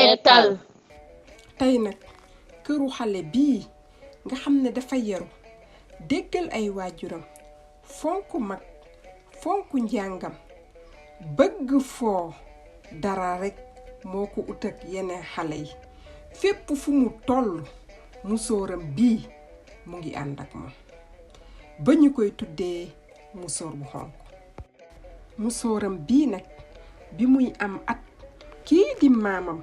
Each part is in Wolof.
seetal. tey nag këru xale bii nga xam ne dafa yaru déggal ay waajuram fonk mag fonk njàngam bëgg foo dara rekk moo ko ut ak yeneen xale yi fépp fu mu toll musóoram bii mu ngi ànd ak moom ba ñu koy tuddee musóor bu xonk musóoram bii nag bi muy am at kii di maamam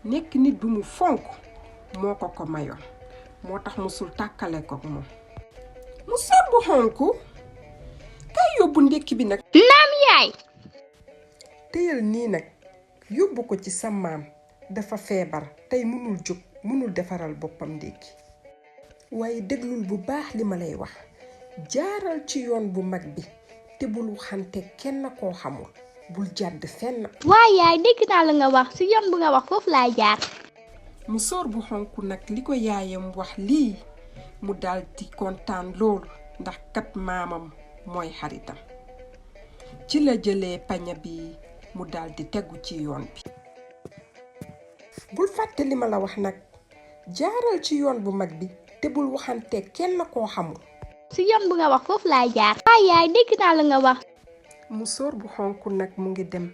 nekk nit bu mu fonk moo ko mayoon moo tax musul tàkkale ko moom musóor bu xonk kay yóbbu ndékki bi nag naam yaay téyal nii nag yóbbu ko ci sa maam dafa feebar tey mënul jóg mënul defaral boppam ndékki waaye déglul bu baax li ma lay wax jaaral ci yoon bu mag bi te bul waxante kenn koo xamul bul jàdd fenn waaye yaay dégg naa la nga wax ci yoon bu nga wax foofu laay jaar musóor bu xonk nag li ko yaayam wax lii mu daldi kontaan loolu ndax kat maamam mooy xaritam ci la jëlee paña bi mu daldi tegu ci yoon bi bul fàtte li ma la wax nag jaaral ci yoon bu mag bi te bul waxante kenn koo xamul ci yoon bu nga wax foofu laay jaar waaye yaay dégg naa la nga wax musóor bu xonk nag mu ngi dem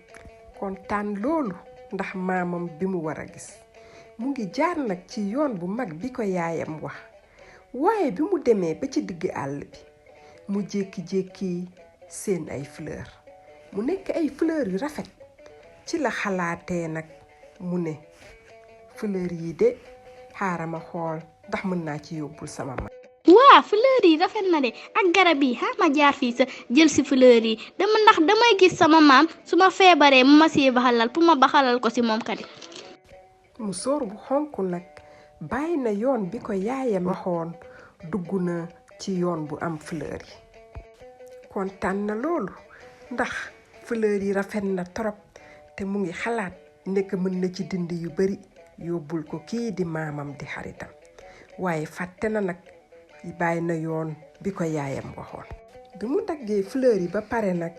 kontaan loolu ndax maamam bi mu war a gis mu ngi jaar nag ci yoon bu mag bi ko yaayam wax waaye bi mu demee ba ci digg àll bi mu jékki-jékki seen ay fleur mu nekk ay fleur yu rafet ci la xalaatee nag mu ne fleur yi de xaaral ma xool ndax mën naa ci yóbbul sama mag waa fleur yi rafet na de ak garab yi ma jaar fii sa jël si fleur yi ndax damay gis sama maam su ma feebaree mu ma siy baxalal pour ma baxalal ko si moom kadi musóor bu xonk nag bàyyi na yoon bi ko yaayam waxoon dugg na ci yoon bu am fleur yi kontaan na loolu ndax fleur yi rafet na trop te mu ngi xalaat nekk mën na ci dindi yu bari yóbbul ko kii di maamam di xaritam waaye fàtte na nag bàyyi na yoon bi ko yaayam waxoon bi mu daggee fleur yi ba pare nag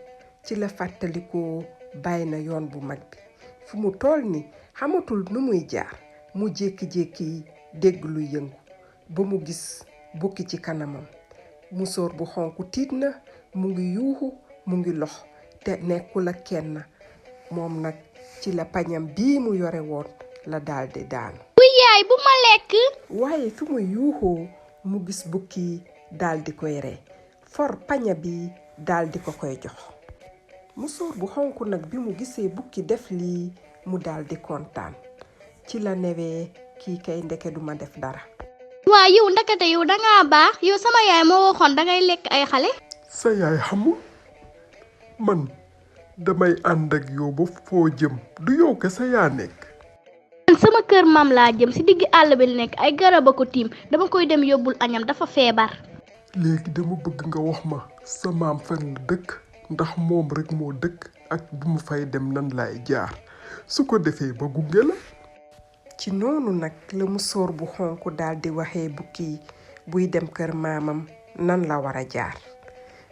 ci la fàttalikoo bàyyi na yoon bu mag bi fu mu toll ni xamatul nu muy jaar mu jékki-jékki dégg lu yëngu ba mu gis bukki ci kanamam musóor bu xonk tiit na mu ngi yuuxu mu ngi lox te nekkul ak kenn moom nag ci la pañam bii mu yore woon la daldi daanu wuy yaay bu ma lekk waaye fi mu yuuxoo mu gis bukki daldi koy rey for paña bi daldi ko koy jox musóor bu xonk nag bi mu gisee bukki def lii mu daldi kontaan ci la newee kii kay ndeke duma def dara waa yow ndekete yow dangaa baax yow sama yaay moo waxoon dangay lekk ay xale sa yaay xamul man damay ànd ak yow ba foo jëm du yow kese yaa nekk sama kër maam laa jëm si digg àll bi nekk ay garab a ko tiim dama koy dem yóbbul añam dafa feebar léegi dama bëgg nga wax ma sa maam fan la dëkk ndax moom rekk moo dëkk ak bu mu fay dem nan laay jaar su ko defee ba gunge la ci noonu nag la musóor bu xonk daldi waxee bukki buy dem kër maamam nan la war a jaar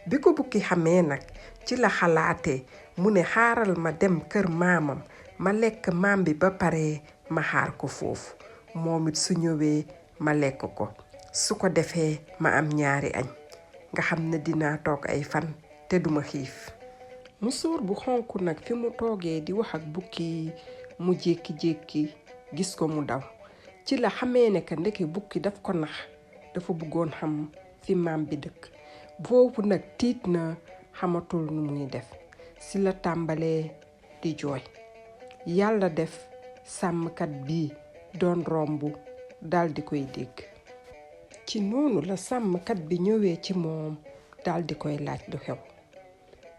bi ko bukki xamee nag ci la xalaatee mu ne xaaral ma dem kër maamam ma lekk maam bi ba pare ma xaar ko foofu moom it su ñëwee ma lekk ko su ko defee ma am ñaari añ nga xam ne dinaa toog ay fan te duma xiif musóor bu xonk nag fi mu toogee di wax ak bukki mu jékki-jékki gis ko mu daw ci la xamee ne que ndeke bukki daf ko nax dafa bëggoon xam fi maam bi dëkk boobu nag tiit na xamatul nu muy def si la tàmbalee di jooy yàlla def sàmmkat bi doon romb daldi koy dégg ci noonu la sàmmkat bi ñëwee ci moom daldi koy laaj lu xew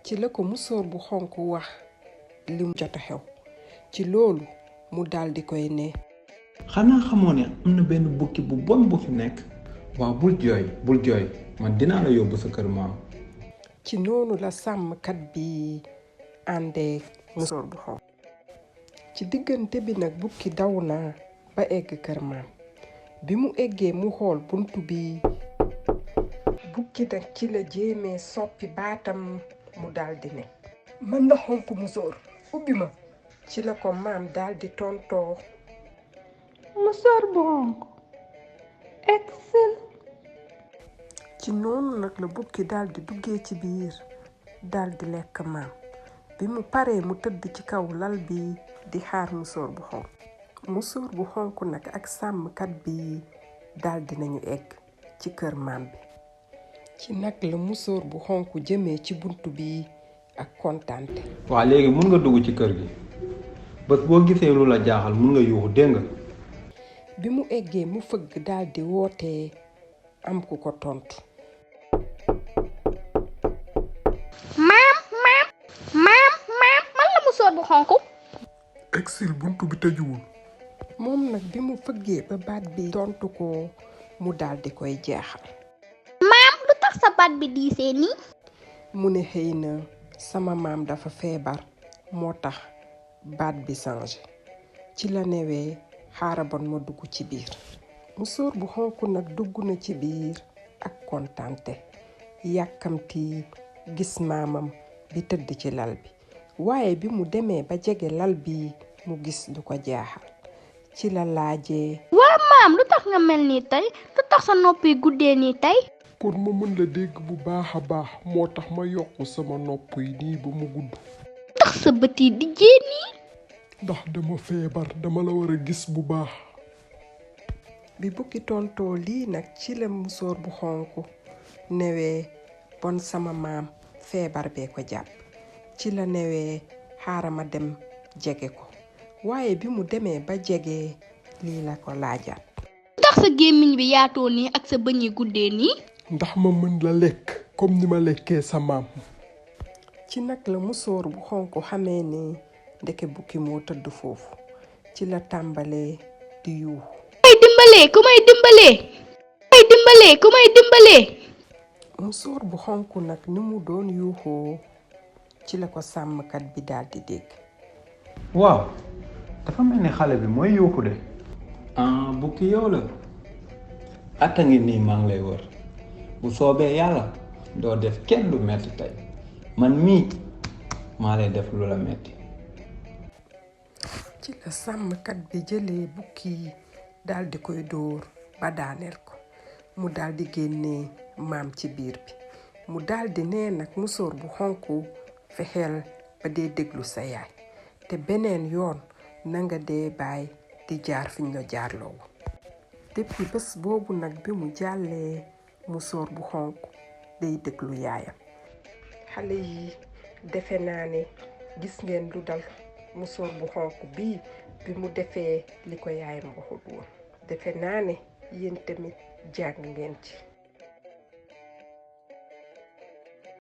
ci la ko musóor bu xonk wax li mu jot a xew ci loolu mu daldi koy ne xanaa xamoo ne am na benn bukki bu bon bu fi nekk waaw bul jooy man dinaa la yóbbu sa kër maam ci noonu la sàmmkat bi àndee musóor bu xonk ci diggante bi nag bukki daw na ba egg kër maam bi mu eggee mu xool buntu bi bukki nag ci la jéemee soppi baatam mu daldi ne man la xonk musóor ubbi ma ci la ko maam daldi tontoo musóor bu xonk Excel. ci noonu nag la bukki daldi duggee ci biir daldi lekk maam. bi mu paree mu tëdd ci kaw lal bi di xaar musóor bu xonk. musóor bu xonk nag ak sàmmkat bi daldi nañu egg ci kër maam bi. ci nag la musóor bu xonk jëmee ci buntu bi ak kontaante. waa léegi mun nga dugg ci kër gi bés boo gisee lu la jaaxal mun nga yuuxu dégg nga. bi mu eggee mu fëgg daldi wootee am ku ko tontu. maam man la musóor bu xonk. Excel buntu bi tëjuwul. moom nag bi mu fëggee ba baat bi tontu ko mu daldi koy jeexal. lu tax sa baat bi diisee nii. mu ne xëy na sama maam dafa feebar moo tax baat bi changé. ci la newee xaarabon ma dugg ci biir. musóor bu xonk nag dugg na ci biir ak kontaante yàkkamti gis maamam bi tëdd ci lal bi. waaye bi mu demee ba jege lal bi mu gis du ko jaaxal. ci la laajee. waa maam lu tax nga mel nii tey lu tax sa noppi guddee nii tey. pour ma mën la dégg bu baax a baax moo tax ma yokk sama nopp yi nii ba mu gudd. tax sa bët yi dijjee nii. ndax dama feebar dama la war a gis bu baax. bi bukki tontoo lii nag ci la musóor bu xonk newee bon sama maam feebar bee ko jàpp. ci la newee xaaral ma dem jege ko. waaye bi mu demee ba jege lii la ko laajaat. tax sa gémmiñ bi yaatoo nii ak sa bëñ yi guddee nii. ndax ma mën la lekk comme ni ma lekkee sa maam. ci nag la musóor bu xonk xamee ni ndeke bukki moo tëdd foofu. ci la tàmbalee di yuuxu. ku may dimbalee. musóor bu xonk nag ni mu doon yuuxoo ci la ko sàmmkat bi daldi dégg. waaw dafa mel ni xale bi mooy yuuxu de. bukki yow la. atta ngi nii maa ngi lay wër bu soobee yàlla doo def kenn lu metti tey man mii maa lay def lu la metti. ci la sàmmkat bi jëlee bukki daldi koy dóor ba daaneel ko. mu daldi génnee maam ci biir bi. mu daldi nee nag musóor bu xonk fexeel ba dee déglu sa yaay te beneen yoon nanga dee bàyyi di jaar fiñ la jaarloo. depuis bés boobu nag bi mu jàllee musóor bu xonk day déglu yaayam. xale yi defe naa ne gis ngeen lu dal musóor bu xonk bii bi mu defee li ko yaayam waxul woon. defe naa ne yéen tamit jàng ngeen ci.